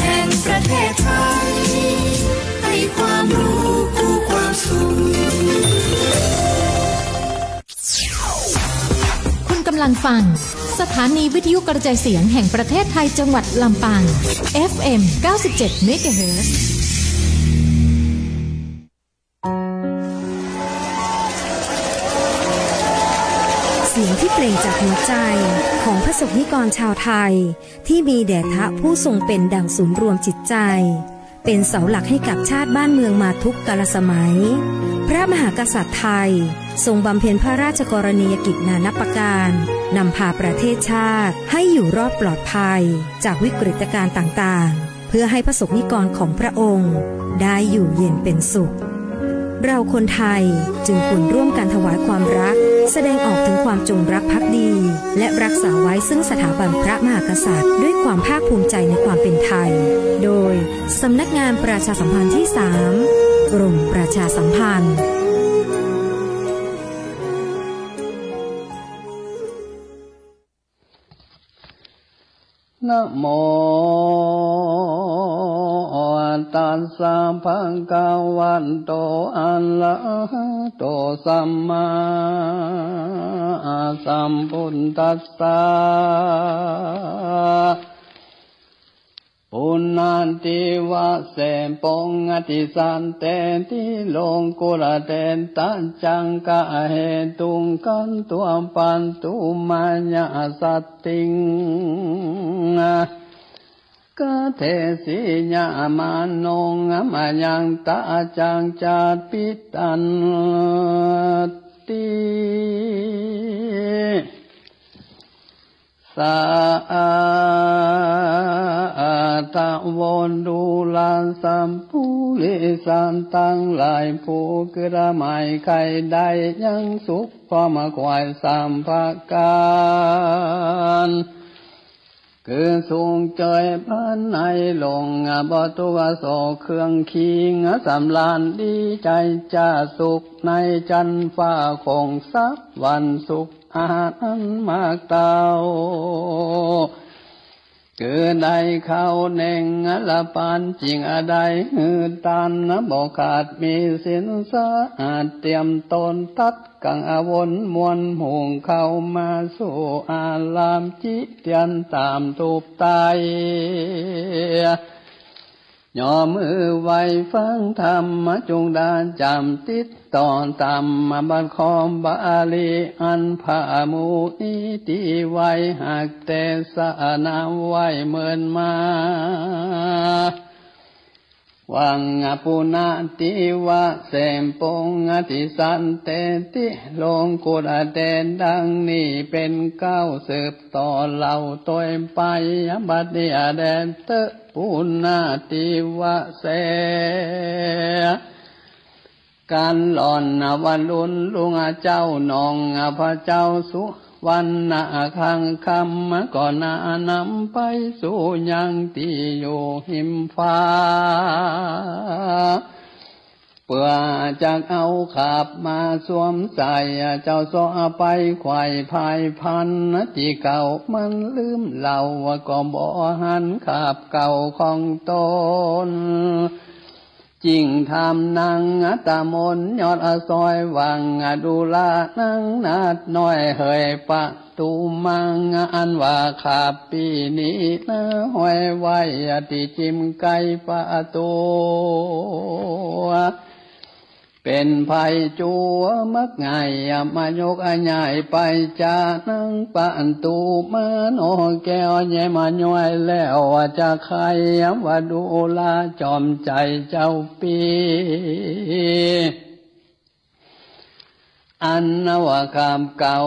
แห่งประเทศไทยให้ความรู้คู่ความสุขคุณกำลังฟังสถานีวิทยุกระจายเสียงแห่งประเทศไทยจังหวัดลำปาง FM 97 MHzเสียงที่เปล่งจากหัวใจของพระสงฆ์นิกรชาวไทยที่มีแด่พระผู้ทรงเป็นดั่งศูนย์รวมจิตใจเป็นเสาหลักให้กับชาติบ้านเมืองมาทุกกาลสมัยพระมหากษัตริย์ไทยทรงบำเพ็ญพระราชกรณียกิจนานับประการนำพาประเทศชาติให้อยู่รอดปลอดภัยจากวิกฤตการณ์ต่างๆเพื่อให้พระสงฆ์นิกรของพระองค์ได้อยู่เย็นเป็นสุขเราคนไทยจึงควรร่วมกันถวายความรักแสดงออกถึงความจงรักภักดีและรักษาไว้ซึ่งสถาบันพระมหากษัตริย์ด้วยความภาคภูมิใจในความเป็นไทยโดยสำนักงานประชาสัมพันธ์ที่ 3 กรมประชาสัมพันธ์นะโมตัสสะภะคะวะโตอะระหะโตสัมมาสัมพุทธัสสะปุณณติวะเสปงอติสันเตติโลกุระเตตัจจังกะเหตุงกันตัวปันตุมัญญาสัตติงกะเทสิญามานงมายังตาจังจาปิตันติสาตะวนดูลานสัมภูริสันตังหลายผู้กระหมายใครได้ยังสุขพอมาควายสัมภาการคือสูงเจยพันในหลงบ่ตัวโสเครื่องคิงสำลานดีใจจะสุขในจันฟ้าคงสักวันสุขอาหารมากเต้าคือได้เข้าเน่งละปานจริงอะไรหือตันบอกขาดมีสินสะอาดเตรียมตนตัดกังอวนมวลหงเข้ามาสู่อาลามจิเตียนตามตูบไตย่อมือไว้ฟังธรรมจงดานจำติดต่อตามบัณฑิตบาลีอันพามุนิติไว้หักแต่สนาไว้เมินมาวังปุณติวะเสมปงอติสันเตติโลงกุระเดนดังนี้เป็นก้าวสืบต่อเล่าตัวไปบัดเดียแดนเตปุณติวะเสการหล่อนวันลุนลุงเจ้านองพระเจ้าสุวรรณคังคำก่อนนำไปสู่ยังที่อยู่หิมฟ้าเพื่อจะเอาขาบมาสวมใส่เจ้าซ้อไปไขว่ภายพันที่เก่ามันลืมเล่าก็บ่หันขาบเก่าของตนจริงทำนางตามนยอดซอยวังดูลานางนาดน้อยเฮยปะตูมังอันว่าขาปีนี้นะห้อยไว้ที่จิมไก่ปะตูเป็นภัยจัวมักง่ายมายกอันใหญ่ไปจานังปะตูมาโนแก้วแย่มาย่อยแล้วจะใครว่าดูลาจอมใจเจ้าปีอันนวคำเก่า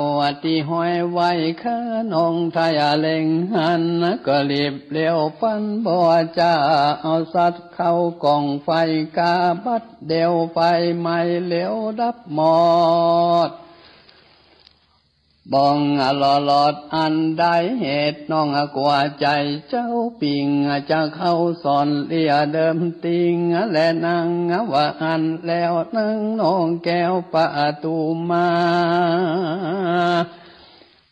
ที่ห้อยไว้ข้านองทายเล็งหันก็รีบเลี้ยวปันบ่จะเอาสัตว์เข้ากองไฟกาบัดเดียวไฟไม่เลี้ยวดับหมดบ้องหลอดอันใดเหตุน้องกว่าใจเจ้าปิงจะเข้าสอนเลียเดิมติงและนางว่าอันแล้วนางน้องแก้วปะตูมา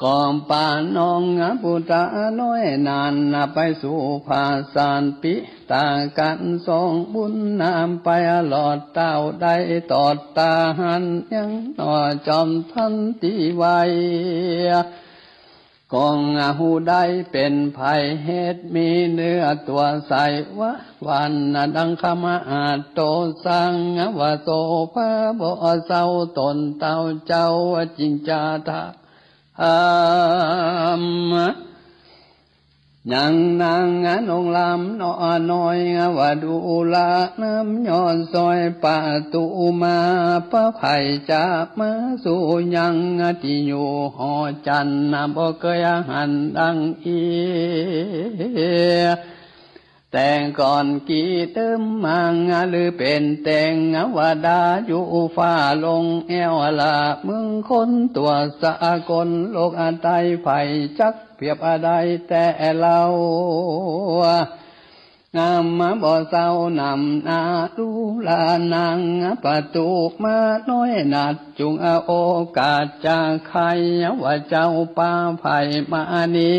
ก่อมป่าน้องปุตตะน้อยนานไปสู่ภาสานปิตากันทรงบุญนำไปหลอดเต้าได้ตอดตาหันยังหน่อจอมทันตีไว้กองหูได้เป็นภัยเหตุมีเนื้อตัวใสวะวันดังคมาอาโตสังวะโตพระบ่เศร้าตนเต้าเจ้าจริงจาทายังนางองลำน้อยว่าดูลาน้ำย้อนซอยป่าตูมาพระไผ่จะมาสู่ยังที่อยู่หอจันทร์บ่เคยหันดังอีแต่งก่อนกี่เติมมังหรือเป็นแต่งว่าดาอยู่ฟ้าลงแอวละมึงคนตัวสากลโลกอันใดไผ่จักเพียบอะไรแต่เรางามมาบ่เศร้านำนาดูลานางประตูมาน้อยนัดจุงโอกาสจะใครว่าเจ้าป่าไผ่มานี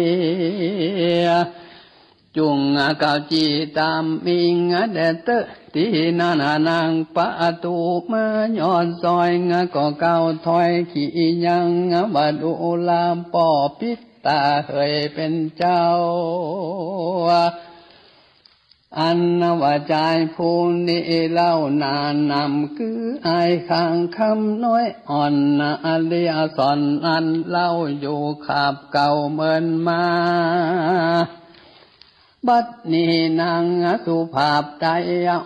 จุงเก่าจีตามมิงเดตที่นานางปะตูมาย้อนซอยก็เก่าถอยขี่ยังบาดูลามปอปิตาเคยเป็นเจ้าอันว่าใจผู้นี้เล่านานนำคือไอข้างคำน้อยอ่อนอเลียสอนอันเล่าอยู่ขับเก่าเหมือนมาบัดนี้นางสุภาพใจ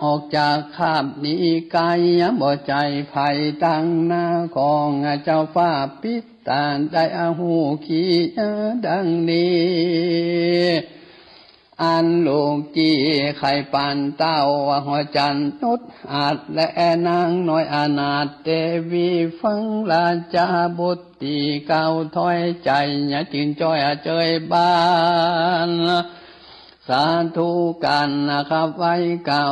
ออกจากคาบนี้กายบ่ใจไผ่ตั้งหน้าของเจ้าฟ้าปิตาได้หูขี้ดังนี้อันลูกจีไข่ปานเต้าหัวจันนุดอาจและนางน้อยอนาถเทวีฟังราชาบุตรีเก่าถอยใจจึงจ้อยเจยบ้านสาธุกันนะครับไว้เก่า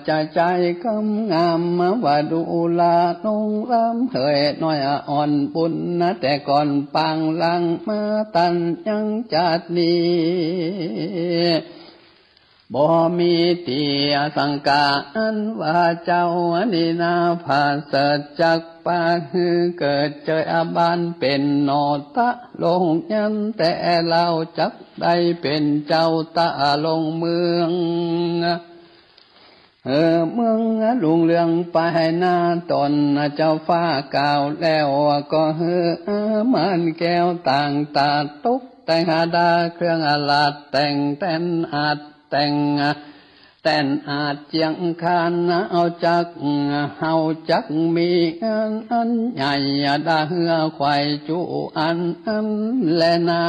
จะใจคำงามว่าดูลานงรำเหยน้อยอ่อนบุญแต่ก่อนปังลังมาตันยังจัดนี้บ่มีตีสังกาอันว่าเจ้านินาภาเสดจักปาฮือเกิดเจออาบานเป็นนอตะลงยันแต่เราจักได้เป็นเจ้าตะลงเมืองเมืองลุงเรืองไปหน้าตนเจ้าฟ้ากล่าวแล้วก็มันแก้วต่างตาตุกแต่งดาเครื่องอาลาดแต่งแต่นอาจแต่งแต่นอาจเจียงคานเอาจักเฮาจักมีอันใหญ่ดาเหือควายจูอันแลนา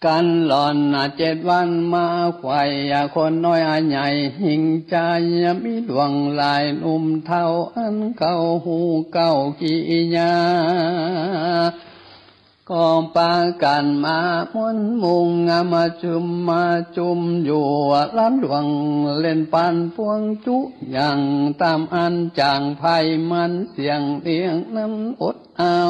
กันหล่อน7 วันมาควายคนน้อยใหญ่หิงใจมีดวงลายนุ่มเท่าอันเก่าหูเก่าขี้ยาก็ปากันมาม้วนมุงมาจุมอยู่ร้านหลวงเล่นปานพวงจุอย่างตามอันจางไผ่มันเสียงเลี้ยงนั้นอดเอา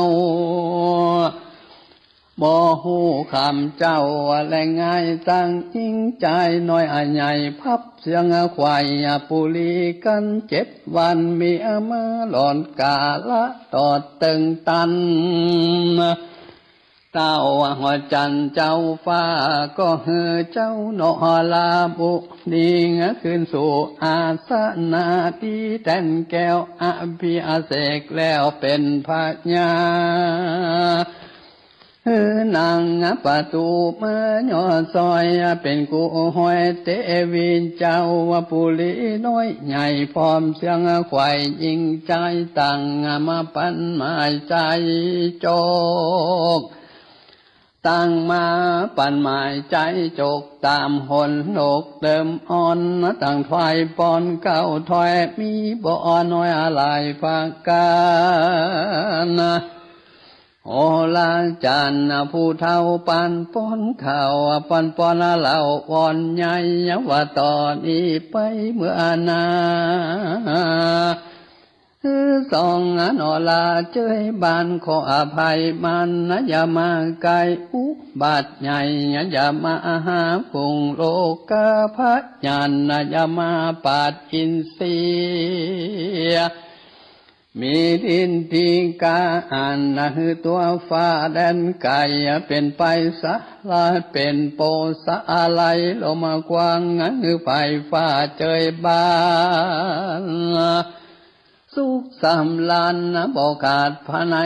บ่หูคำเจ้าแรงง่ายตั้งยิ่งใจน้อยใหญ่พับเสียงควายปุลีกัน7 วันมีมาหลอนกาละตอดตึงตันเต้าหัวจันเจ้าฟ้าก็เจ้าโนลาบุดีขึ้นสู่อาสนาที่แตนแก้วอภิเษกแล้วเป็นพญานางประตูมาย่อซอยเป็นกูห้อยเตวินเจ้าปุลีน้อยใหญ่พร้อมเสียงควายยิงใจตั้งมาปันหมายใจโจกตั้งมาปั่นหมายใจจกตามหนโลกเดิมอ่อนตั้งถอยปอนเก่าถอยมีบ่อน้อยอะไรภาการโอลาจันผู้เท่าปันปอนข่าวปันปอนเหล่าวอนใหญ่ว่าตอนนี้ไปเมื่อนา สองนอลาเจยบานขออภัยมันอย่ามาไกลอุบาทใหญ่อย่ามาหาฝงโลกาพญานอย่ามาปาดอินทรีย์มีดินทีกาอันคือตัวฟ้าแดนไก่เป็นไปสะลาเป็นโปสะอะไรลมกว้างคือไฟฟ้าเจยบานสุขสำลานบอกขาดภายใน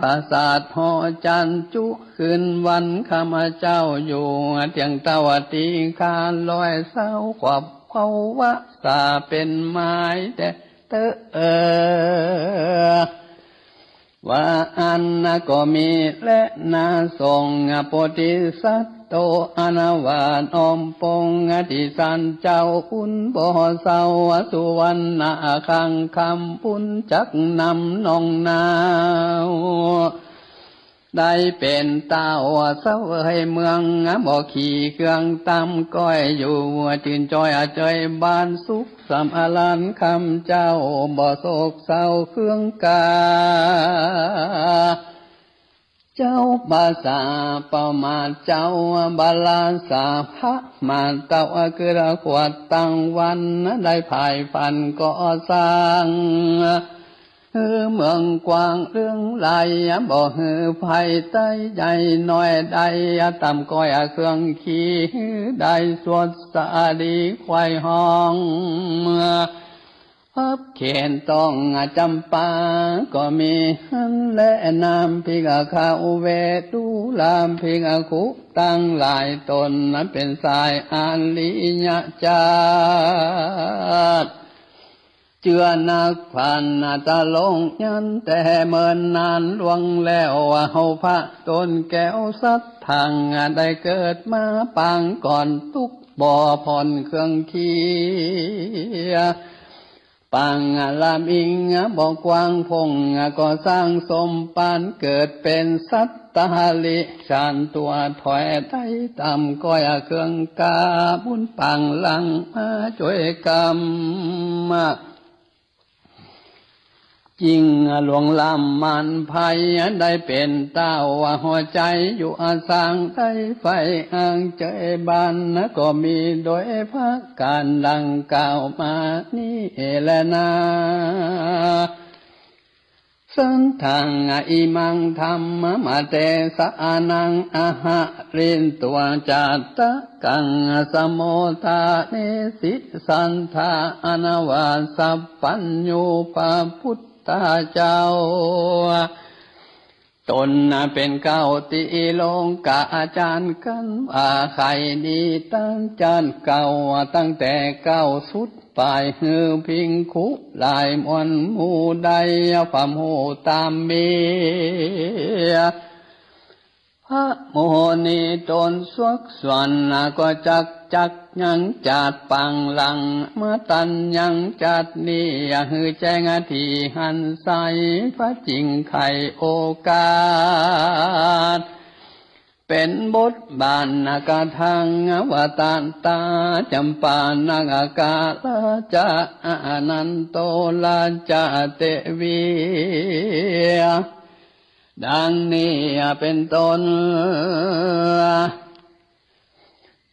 ภาษาหอจันจุคืนวันข้ามาเจ้าอยู่เตียงตาวตีคาลอยเศร้าขวับภาวะสาเป็นไม้แต่ว่าอันก็มีและนาทรงโพธิสัตโตอนาวานอมปงที่สันเจ้าคุณบ่เศร้าสุวรรณคังคำปุณจักนำนองนาวได้เป็นเต้าเสวยเมืองบ่ขี่เครื่องตำก้อยอยู่ตื่นจอยเจยบานสุขสำอาลันคำเจ้าบ่โศกเศร้าเครื่องกาเจ้าบาษาเป่ามาเจ้าบาลาสาพระมาเต้ากระขวดตั้งวันได้ภายฟันก่อสร้างเมืองกว้างเรื่องไรบ่หือไผ่ใต้ใหญ่น้อยใดต่ำก้อยเครื่องขี่ได้สวดสาดีควายห้องพับเขนต้องจำปาก็มีและนำพิกาข้าวเวตุลามพิกาคุตั้งหลายตนนั้นเป็นสายอาลิญะจาดเจือนักพันตะลงยันแต่เมินนานล่วงแล้วเฮาพระตนแก้วสัตทางได้เกิดมาปางก่อนทุกบ่อผ่อนเครื่องขี้ปังลำอิงบอกกว้างพงก็สร้างสมปานเกิดเป็นสัตตาลิชานตัวถอยไต้ต่ำก้อยเครื่องกาบุญปังลังมาช่วยกรรมยิ่งหลวงลำมันภัยได้เป็นเต้าหัวใจอยู่อาสางใต้ไฟอ่างใจบานก็มีโดยพระการดังกล่าวมานี่แหละนาสันทางอิมังธรรมมาเตสะอานังอาหะรินตัวจัตตะกังสโมทาเนสิสันทาอนาวาสัพพัญญูปะพุทธเจ้าตนเป็นเก้าตีโลงกาอาจารย์กันว่าใครดีตั้งจานเก่าตั้งแต่เก้าสุดปลายหือพิงคุลายมวนหมู่ใดความหูตามเมียพระโมนีตนสวกสวนก็จักยังจัดปังหลังเมื่อตันยังจัดนี่หือแจ้งที่หันใสพระจริงไขโอกาสเป็นบทบาทกาทางวตาตาจำปานากาลจะอนันโตลาจะเตวีดังนี้เป็นต้น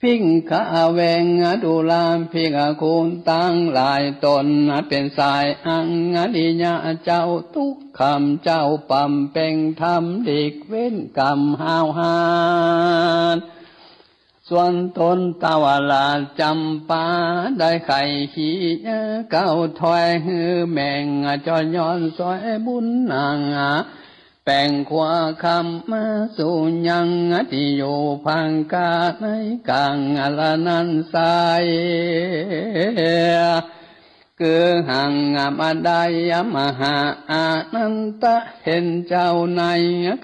พิงขาเวงดูลามพิกคูณตั้งหลายตนเป็นสายอังดิญาเจ้าทุกคำเจ้าปั๊มเป่งทำดิกเว้นกรรมหาวหานส่วนตนตาวลาจำปาได้ไข่ขี้เก้าถอยหือแม่งจอย้อนซอยบุญนางแป่งขวาคำมาสู่ยังที่อยู่พังกาในกลางละนันสายคือหังมาได้มหาอานันตะเห็นเจ้าใน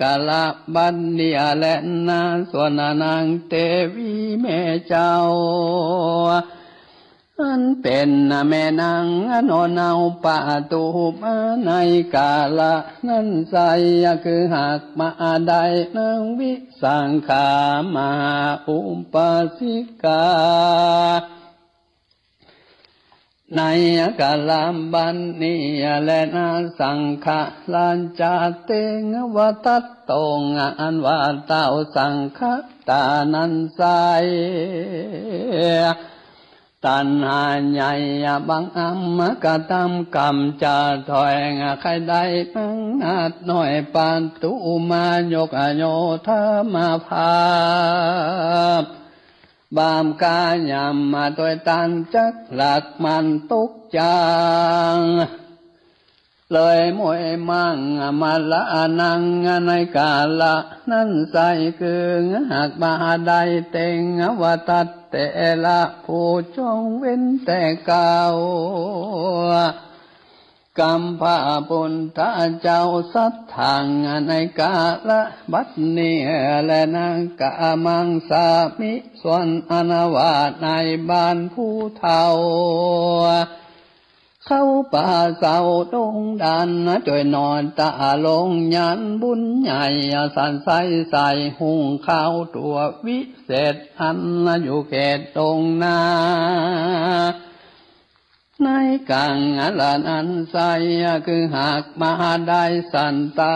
กาลบันเดียและนาส่วนนางเทวีแม่เจ้าอันเป็นแม่นางนอนเอาปะตูมาในกาละนั้นใสคือหากมาได้นางวิสังขามาอุปสิกา ในกาลามบันนี้และนาสังฆะลานจาเตงวตัตตงอันว่าเต้าสังฆะตานันไซตัณหาใหญ่บังอัมกะตำกรรมจะถอยใครได้ตั้งนาดหน่อยปานตุมายกโยธามาภาพบามกายามมาโดยตันจักหลักมันตุกจางเลยมวยมั่งมาละนังในกาละนั้นใส่คือหากบาใดเต็งวัตัดแต่ละผู้จงเว้นแต่เก่ากำพาปุณฑะเจ้าสัทธังในกาละบัดนี้และนางกามังสามิส่วนอนาวาสในบ้านผู้เฒ่าเข้าป่าเศร้าดงดันจอยนอนตาลงยันบุญใหญ่สันใสหุงข้าวตัววิเศษอันอยู่เขตตรงนาในกลางลานอันใสคือหากมาได้สันตา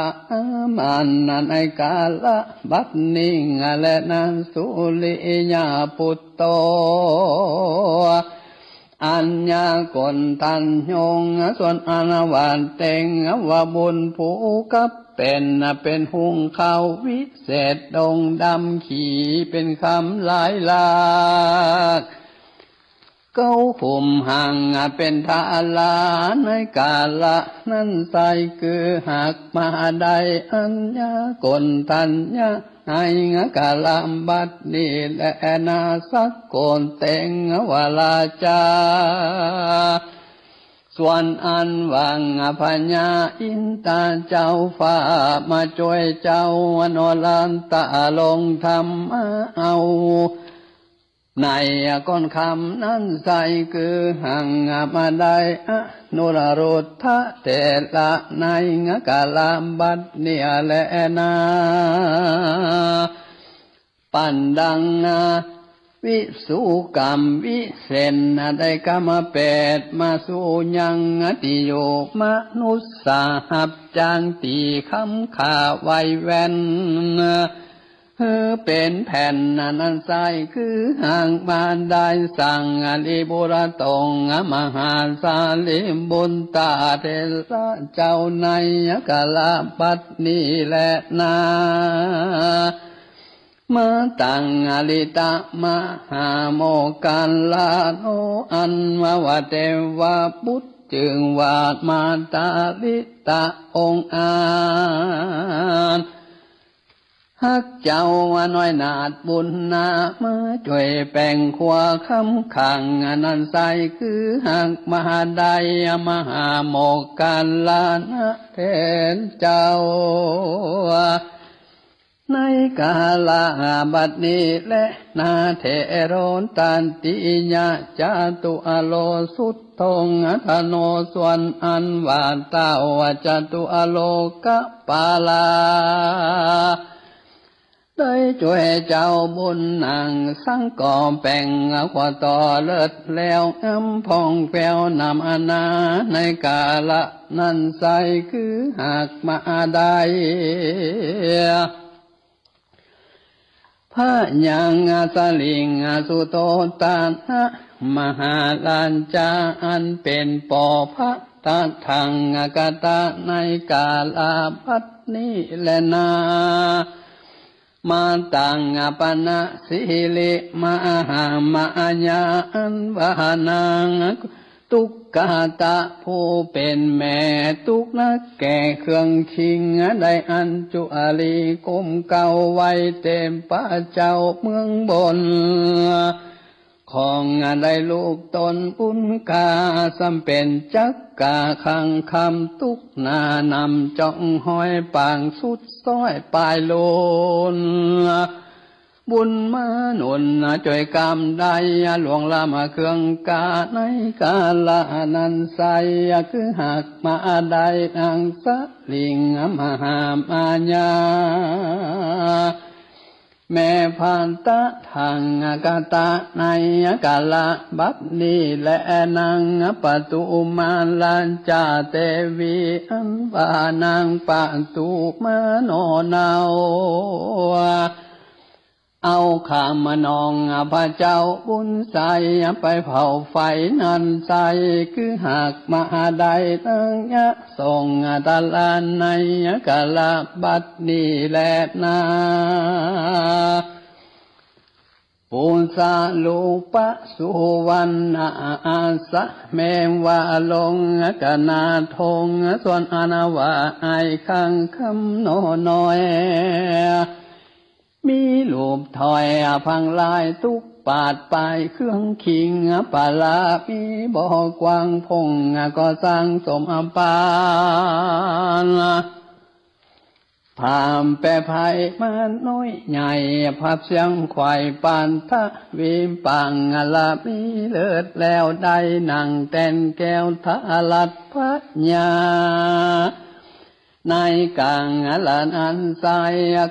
มันในกาละบัดนิ่งและนันสุริยาปุตโตอัญญากนทันยงส่วนอนาวานเต็งว่าบุญผู้กับเป็นหุงข้าววิเศษดงดำขี่เป็นคำหลายลากเก้าขุมหังเป็นทาลาในกาละนั้นใส่คือหากมาได้อัญญากนทันยะไอ้กาลามบัดนี้และนาสักโกนเต็งวาลาจาส่วนอันวังพญาอินตาเจ้าฟ้ามาช่วยเจ้านลันตาลงธรรมเอาในก้อนคำนั้นใส่คือหังมาได้นุรรุทธะเตละในกาลามบัดเนี่ยและนาปันดังวิสุกรรมวิเศษได้กรรมแปดมาสู่ยังติโยมนุสสาหับจางตีคำขาไวแวนเป็นแผ่นนั้นใสคือห่างบานได้สั่งลิบุระตงมหาสาลิบุญตาเทระเจ้าในกาลบัดนี้แหละนามาตังอลิตะมหาโมกันลาโนอันวะเทวะบุตรจึงวาดมาตาลิตะองค์อาฮักเจ้าน้อยนาดบุญนามาช่วยแป่งขวาคำขังนันใสคือหักมหาไดมหาโมกกันลานะเทนเจ้าในกาลบัดนี้และนาเทโรนตันติญาจาตุอโลสุตทงธโนส่วนอันวาตาวจาตุอโลกปาลาได้ช่วยเจ้าบุญนางสังก่อแป่งขวาต่อเลิศแล้วพองแผ้วนำอาณาในกาละนั้นใสคือหากมาได้พระยังสลิงสุโตตนะมหาลานจาอันเป็นปอพระตาทังกตาในกาลบัดนี้แลนามาตังปนะสิลิมหามาญาอันวานังตุกกาตะผู้เป็นแม่ตุกนักแก่เครื่องคิงได้อันจุอาลีกุมเก่าไว้เต็มพระเจ้าเมืองบนของได้ลูกตนปุญกาสำเป็นจักกาคังคำตุกนานำจ้องห้อยปางสุดซ้อยปลายโลนบุญมาหนุนช่วยกรรมได้หลวงละมาเครื่องกาในกาละนันใสคือหากมาได้นางสลิงมหามาญา แม่พันตะทางกาตะในกาละบัดนี้และนางปตุมาลัญจาเตวีอันบานางปตุมาโนนาเอาขามานองพระเจ้าบุญใสไปเผาไฟนันใสคือหากมาได้ตั้งยะส่งตะลานในกาลบัดนี้แลนาปุสาลูปะสุวรรณอาสะเมวะลงกนาทงส่วนอนาวาไอคังคำโนน้อยมีลูบถอยพังลายตุกปาดไปเครื่องขิงปาลามีบ่อกวางพงก็สร้างสมปานพามแปรภัยมาน้อยใหญ่ภาพเสียงควายปานทะวิมปังลามีเลิศแล้วได้นั่งแตนแก้วทะลัดพัญญาในกลางลานอันใส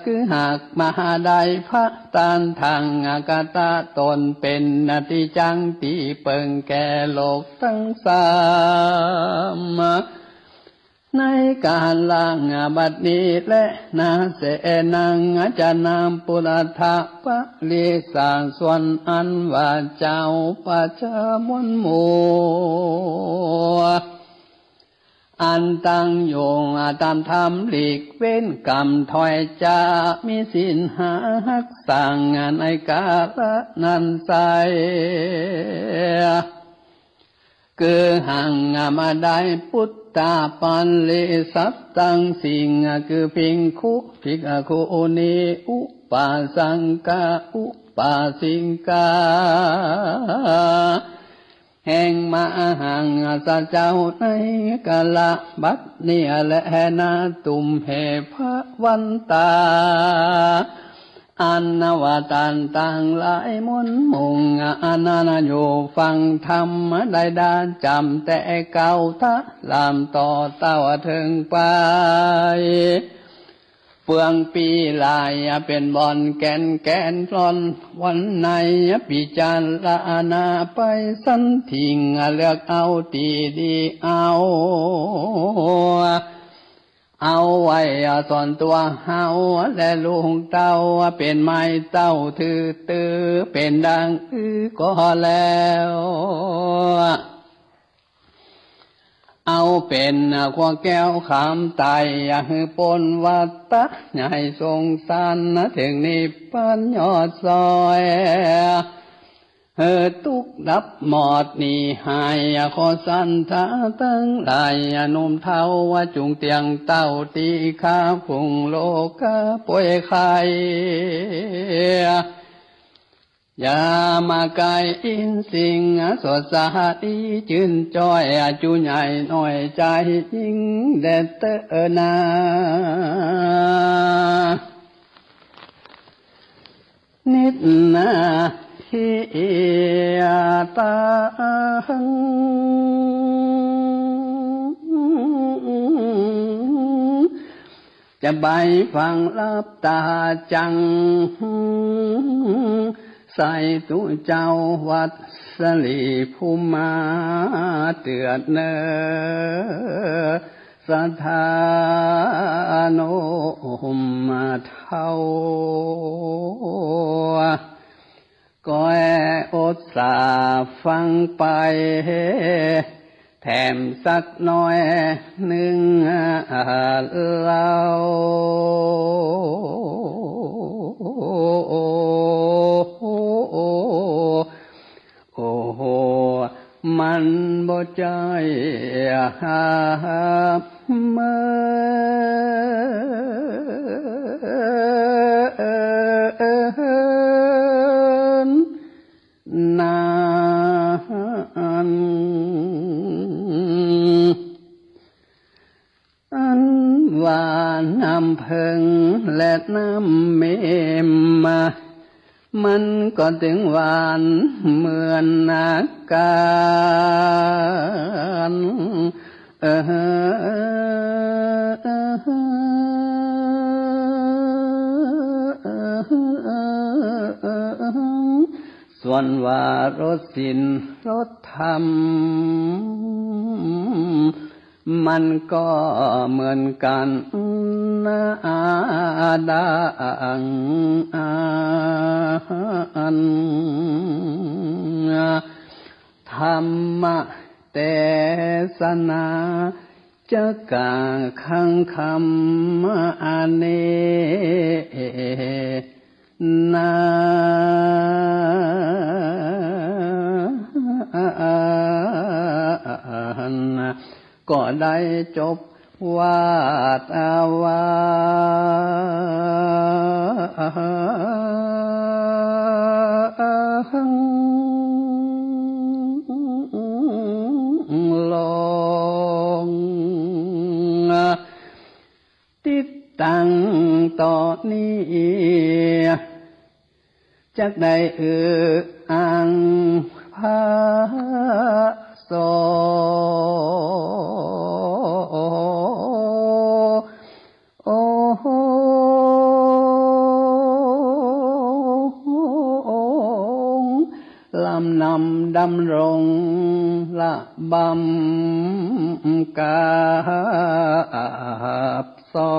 คือหากมหาได้พระตานทางกาตาตนเป็นนาทีจังตีเปิงแก่โลกทั้งสามในการล่างบัดนี้และนาเสนังจะนำปุระทะปะลิสางส่วนอันว่าเจ้าปัจจมนโมอันตั้งโยงตามธรรมหลีกเว้นกรรมถอยจะมีสินหาหักสั่งในกาละนันใสคือหังมาได้พุทธาปันลิสัตตังสิ่งคือพิงคุภิกขุนีอุปาสังกาอุปาสิงกาแห่งมาหังสัจเจ้าในกาละบัดนี้และนาตุมเหพระวันตาอันนวตันต่างหลายมนมุงอานาโยฟังธรรมได้ดานจำแต่เก่าทะลามต่อเต้าถึงไปเปลืองปีลายเป็นบอนแกนพลอนวันในปีจานละนาไปสันทิ้งเลือกเอาตีดีเอาไว้ส่วนตัวเฮาและลุงเต้าเป็นไม้เต้าถือตื้อเป็นดังก็แล้วเอาเป็นขวแก้วขามไตหือปนวัตตะใหญ่ทรงสันถึงนิพพานยอดซอยตุกดับหมอดนี่หายขอสันทาตั้งหลายนุ่มเท้าจุงเตียงเต้าตีข้าพุงโลกาป่วยไข่อย่ามาไกลอินสิงสดสาดีจื่นจ้อยจูใหญ่หน่อยใจยิ่งเด็ดเตอนานิดนาฮิตาหังจะใบฟังลับตาจังใส่ตุเจ้าวัดสลีภูมาเตือนเนอสถานโนมาเท่าก็อดสาฟังไปแถมสักน้อยหนึ่งเล่ามันบ่ใจหาเมื่อนานอันว่าน้ำเพิงและน้ำเมมมันก็ถึงหวานเหมือนอาการ ส่วนว่ารสศีลรสธรรมมันก็เหมือนกันนะดังธรรมะเทศนาจะกาขังคำอันเนนาก็ได้จบวาดอาวาลงติดตั้งต่อนี้จักได้อ้างพระโสลำนำดำรงละบำกาบซอ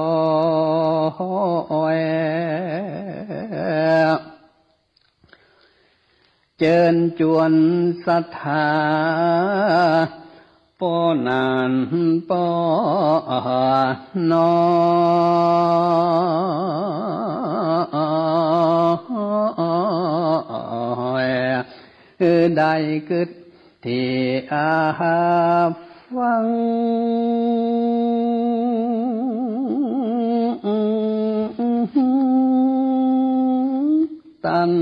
ยเจิญจวนศรัทธาปอนานปอนได้กึศที่ฟังตัน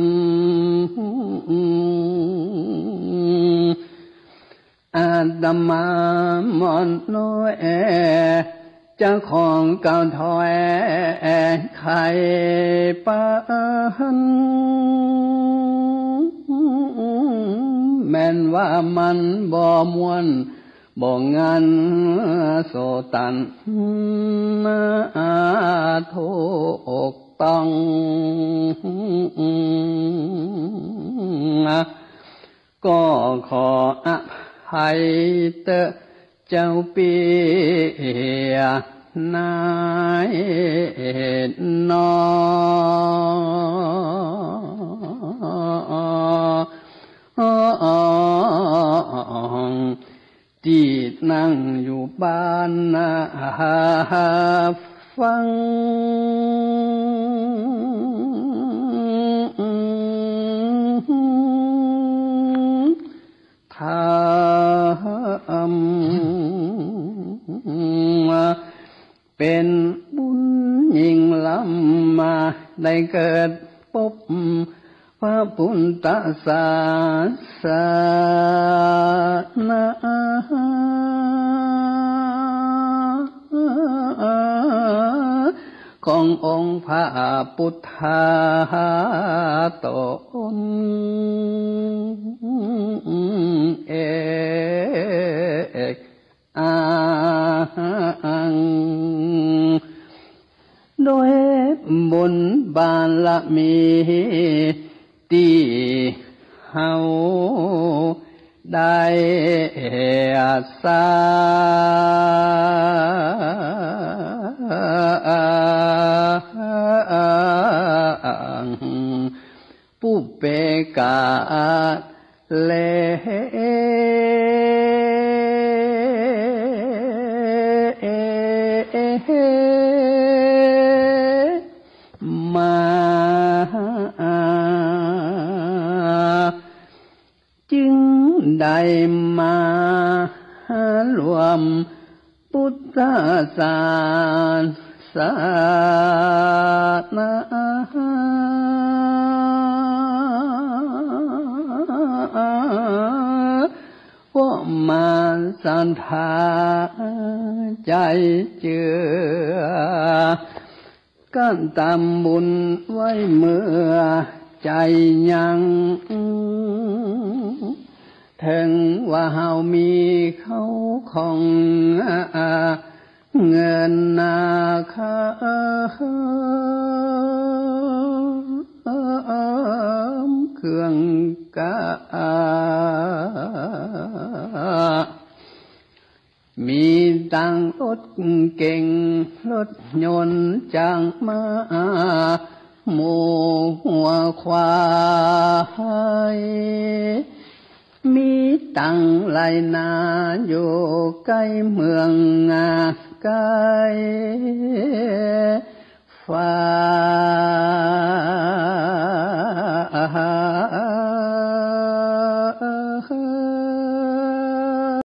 อาตมามอนโนเจ้าของเก่าถอยไข่ปันแม้นว่ามันบ่มวนบ่งันโสตันถูกต้องก็ขออภัยเตเจ้าปีนายนที่นั่งอยู่บ้านฟังธรรมเป็นบุญยิ่งล้ำมาได้เกิดพบพระพุทธศาสนาขององค์พระพุทธาตนเอกโดยบุญบารมีที่เฮาได้สร้างผู้เปกาเลมาจึงได้มารวมพุทธศาสนาพวกมาศรัทธาใจเจือการทำบุญไว้เมื่อใจยังถึงว่าเฮามีเขาของเงินนาคาเครื่อง กามีตังรถเก่งรถยนต์จางมาหมู่หัวควายมีตังไหลนาอยู่ใกล้เมืองใกล้ฟ้า